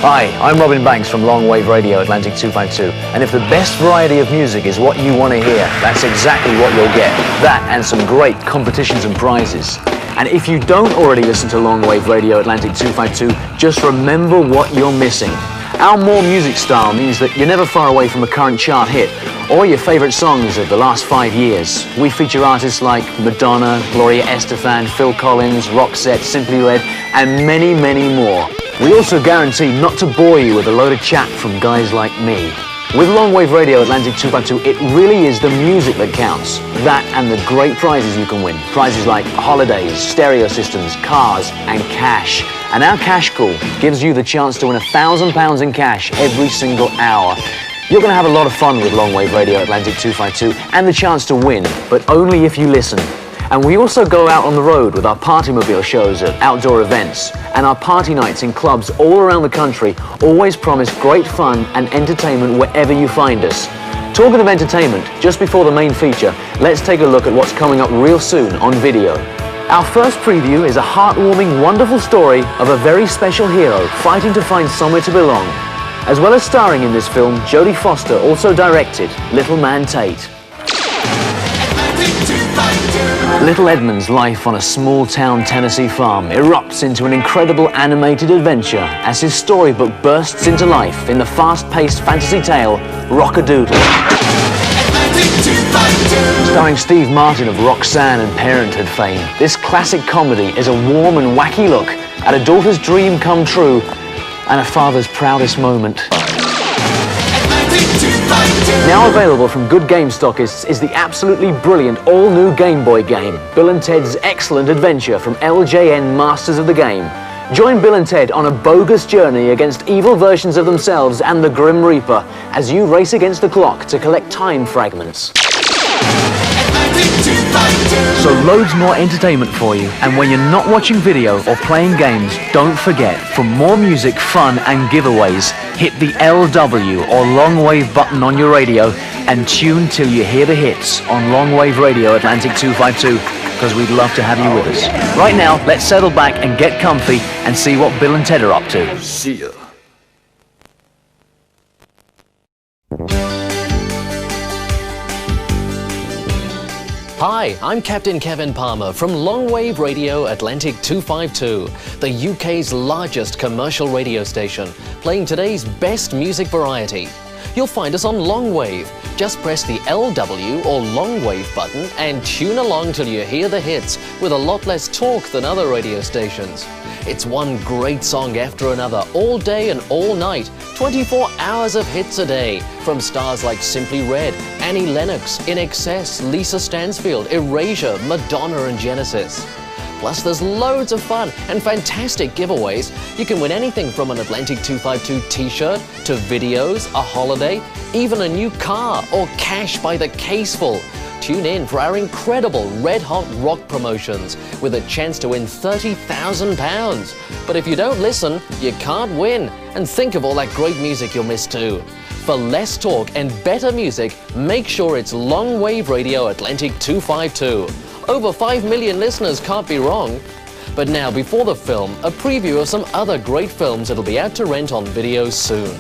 Hi, I'm Robin Banks from Long Wave Radio Atlantic 252, and if the best variety of music is what you want to hear, that's exactly what you'll get. That and some great competitions and prizes. And if you don't already listen to Long Wave Radio Atlantic 252, just remember what you're missing. Our more music style means that you're never far away from a current chart hit or your favorite songs of the last 5 years. We feature artists like Madonna, Gloria Estefan, Phil Collins, Roxette, Simply Red, and many, many more. We also guarantee not to bore you with a load of chat from guys like me. With Long Wave Radio Atlantic 252, it really is the music that counts. That and the great prizes you can win. Prizes like holidays, stereo systems, cars, and cash. And our cash call gives you the chance to win £1,000 in cash every single hour. You're going to have a lot of fun with Long Wave Radio Atlantic 252 and the chance to win, but only if you listen. And we also go out on the road with our Partymobile shows at outdoor events, and our party nights in clubs all around the country always promise great fun and entertainment wherever you find us. Talking of entertainment, just before the main feature, let's take a look at what's coming up real soon on video. Our first preview is a heartwarming, wonderful story of a very special hero fighting to find somewhere to belong. As well as starring in this film, Jodie Foster also directed Little Man Tate. Little Edmund's life on a small-town Tennessee farm erupts into an incredible animated adventure as his storybook bursts into life in the fast-paced fantasy tale Rock-a-Doodle. Starring Steve Martin of Roxanne and Parenthood fame, this classic comedy is a warm and wacky look at a daughter's dream come true and a father's proudest moment. Now available from good game stockists is the absolutely brilliant all-new Game Boy game, Bill and Ted's Excellent Adventure from LJN Masters of the Game. Join Bill and Ted on a bogus journey against evil versions of themselves and the Grim Reaper as you race against the clock to collect time fragments. So loads more entertainment for you, and when you're not watching video or playing games, don't forget, for more music, fun and giveaways, hit the LW or long wave button on your radio and tune till you hear the hits on Long Wave Radio Atlantic 252, because we'd love to have you with us. Right now, let's settle back and get comfy and see what Bill and Ted are up to. See ya. Hi, I'm Captain Kevin Palmer from Long Wave Radio Atlantic 252, the UK's largest commercial radio station, playing today's best music variety. You'll find us on Long Wave. Just press the LW or Long Wave button and tune along till you hear the hits with a lot less talk than other radio stations. It's one great song after another, all day and all night, 24 hours of hits a day, from stars like Simply Red, Annie Lennox, In Excess, Lisa Stansfield, Erasure, Madonna and Genesis. Plus there's loads of fun and fantastic giveaways. You can win anything from an Atlantic 252 t-shirt to videos, a holiday, even a new car or cash by the caseful. Tune in for our incredible Red Hot Rock promotions with a chance to win £30,000. But if you don't listen, you can't win. And think of all that great music you'll miss too. For less talk and better music, make sure it's Long Wave Radio Atlantic 252. Over 5 million listeners can't be wrong. But now, before the film, a preview of some other great films that'll be out to rent on video soon.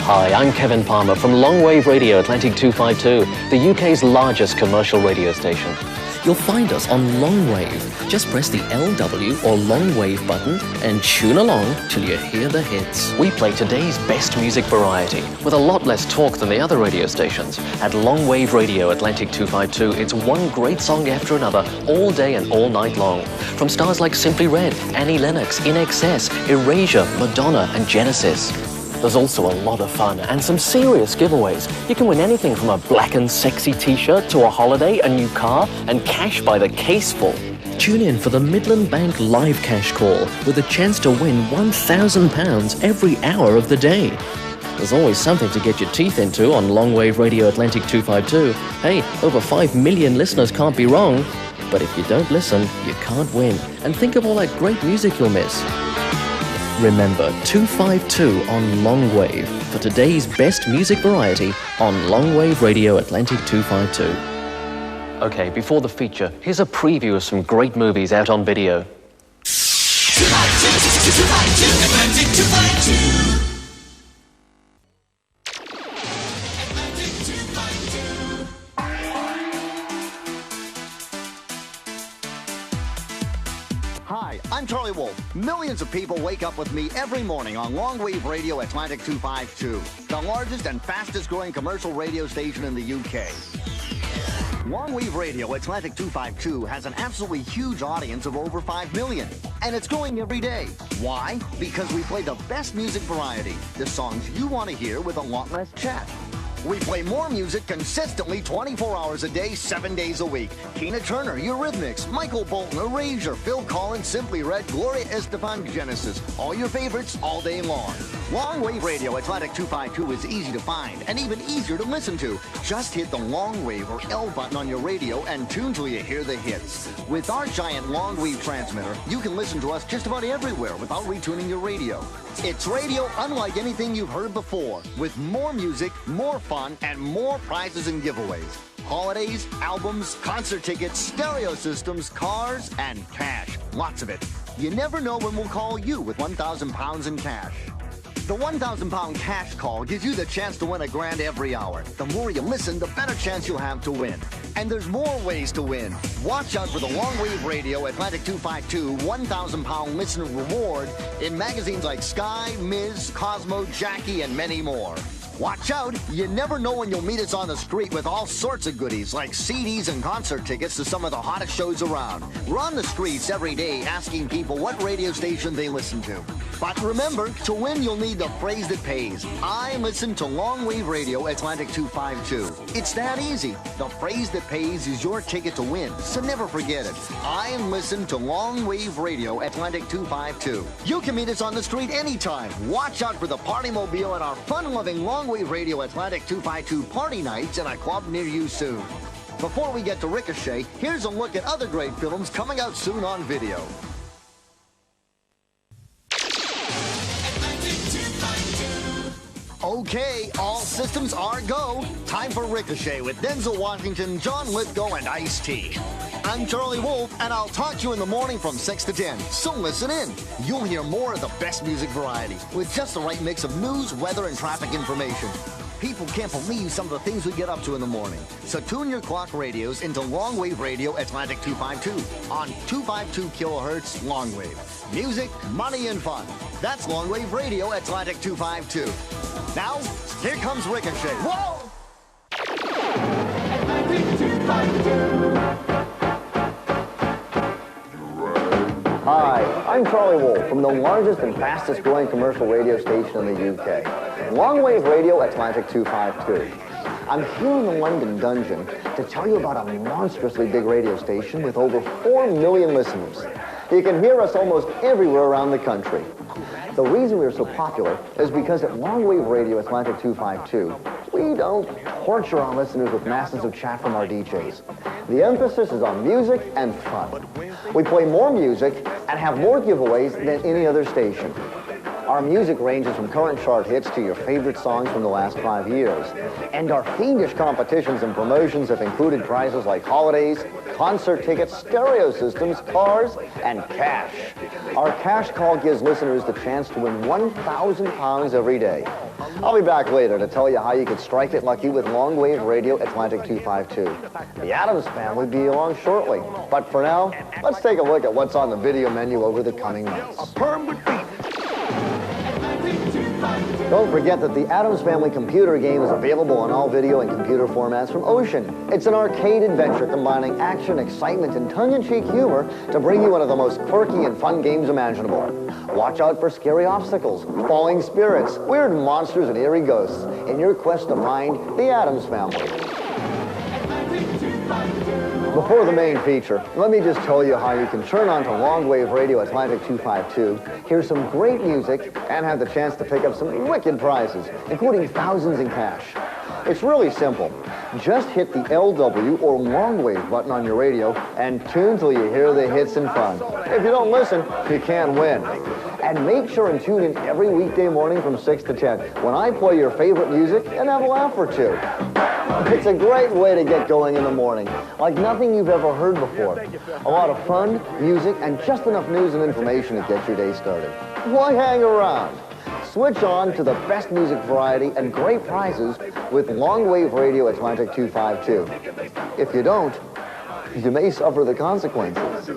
Hi, I'm Kevin Palmer from Long Wave Radio Atlantic 252, the UK's largest commercial radio station. You'll find us on Long Wave. Just press the LW or Long Wave button and tune along till you hear the hits. We play today's best music variety with a lot less talk than the other radio stations. At Long Wave Radio Atlantic 252, it's one great song after another, all day and all night long. From stars like Simply Red, Annie Lennox, In Excess, Erasure, Madonna and Genesis. There's also a lot of fun and some serious giveaways. You can win anything from a black and sexy t-shirt to a holiday, a new car, and cash by the caseful. Tune in for the Midland Bank live cash call with a chance to win £1,000 every hour of the day. There's always something to get your teeth into on Long Wave Radio Atlantic 252. Hey, over 5 million listeners can't be wrong. But if you don't listen, you can't win. And think of all that great music you'll miss. Remember, 252 on Long Wave for today's best music variety on Long Wave Radio Atlantic 252. Okay, before the feature, here's a preview of some great movies out on video. Hi, I'm Charlie Wolf. Millions of people wake up with me every morning on Longwave Radio Atlantic 252, the largest and fastest growing commercial radio station in the UK. Longwave Radio Atlantic 252 has an absolutely huge audience of over 5 million, and it's growing every day. Why? Because we play the best music variety, the songs you want to hear with a lot less chat. We play more music consistently 24 hours a day, 7 days a week. Tina Turner, Eurythmics, Michael Bolton, Erasure, Phil Collins, Simply Red, Gloria Estefan, Genesis. All your favorites all day long. Longwave Radio Atlantic 252 is easy to find and even easier to listen to. Just hit the long wave or L button on your radio and tune till you hear the hits. With our giant long wave transmitter, you can listen to us just about everywhere without retuning your radio. It's radio unlike anything you've heard before, with more music, more fun, and more prizes and giveaways. Holidays, albums, concert tickets, stereo systems, cars, and cash. Lots of it. You never know when we'll call you with £1,000 in cash. The £1,000 cash call gives you the chance to win $1,000 every hour. The more you listen, the better chance you'll have to win. And there's more ways to win. Watch out for the Longwave Radio Atlantic 252 £1,000 listener reward in magazines like Sky, Ms., Cosmo, Jackie, and many more. Watch out, you never know when you'll meet us on the street with all sorts of goodies like CDs and concert tickets to some of the hottest shows around. We're on the streets every day asking people what radio station they listen to. But remember, to win you'll need the phrase that pays. I listen to Longwave Radio Atlantic 252. It's that easy. The phrase that pays is your ticket to win, so never forget it. I listen to Longwave Radio Atlantic 252. You can meet us on the street anytime. Watch out for the Party Mobile and our fun-loving Longwave Radio Atlantic 252 party nights in a club near you soon. Before we get to Ricochet, here's a look at other great films coming out soon on video. Okay, all systems are go. Time for Ricochet with Denzel Washington, John Lithgow, and Ice-T. I'm Charlie Wolf, and I'll talk to you in the morning from 6 to 10. So listen in. You'll hear more of the best music variety with just the right mix of news, weather, and traffic information. People can't believe some of the things we get up to in the morning. So tune your clock radios into Longwave Radio Atlantic 252 on 252 kilohertz Longwave. Music, money, and fun. That's Longwave Radio Atlantic 252. Now, here comes Ricochet. Whoa! Atlantic 252. Hi, I'm Charlie Wolf from the largest and fastest growing commercial radio station in the UK, Longwave Radio Atlantic 252. I'm here in the London Dungeon to tell you about a monstrously big radio station with over 4 million listeners. You can hear us almost everywhere around the country. The reason we're so popular is because at Longwave Radio Atlantic 252, we don't torture our listeners with masses of chat from our DJs. The emphasis is on music and fun. We play more music and have more giveaways than any other station. Our music ranges from current chart hits to your favorite songs from the last 5 years. And our fiendish competitions and promotions have included prizes like holidays, concert tickets, stereo systems, cars, and cash. Our cash call gives listeners the chance to win £1,000 every day. I'll be back later to tell you how you could strike it lucky with Longwave Radio Atlantic 252. The Addams Family will be along shortly. But for now, let's take a look at what's on the video menu over the coming months. Don't forget that the Addams Family computer game is available on all video and computer formats from Ocean. It's an arcade adventure combining action, excitement, and tongue-in-cheek humor to bring you one of the most quirky and fun games imaginable. Watch out for scary obstacles, falling spirits, weird monsters, and eerie ghosts in your quest to find the Addams Family. Before the main feature, let me just tell you how you can turn on to Longwave Radio Atlantic 252, hear some great music, and have the chance to pick up some wicked prizes, including thousands in cash. It's really simple. Just hit the LW or Longwave button on your radio and tune till you hear the hits and fun. If you don't listen, you can't win. And make sure and tune in every weekday morning from 6 to 10 when I play your favorite music and have a laugh or two. It's a great way to get going in the morning, like nothing you've ever heard before. A lot of fun, music, and just enough news and information to get your day started. Why hang around? Switch on to the best music variety and great prizes with Longwave Radio Atlantic 252. If you don't, you may suffer the consequences.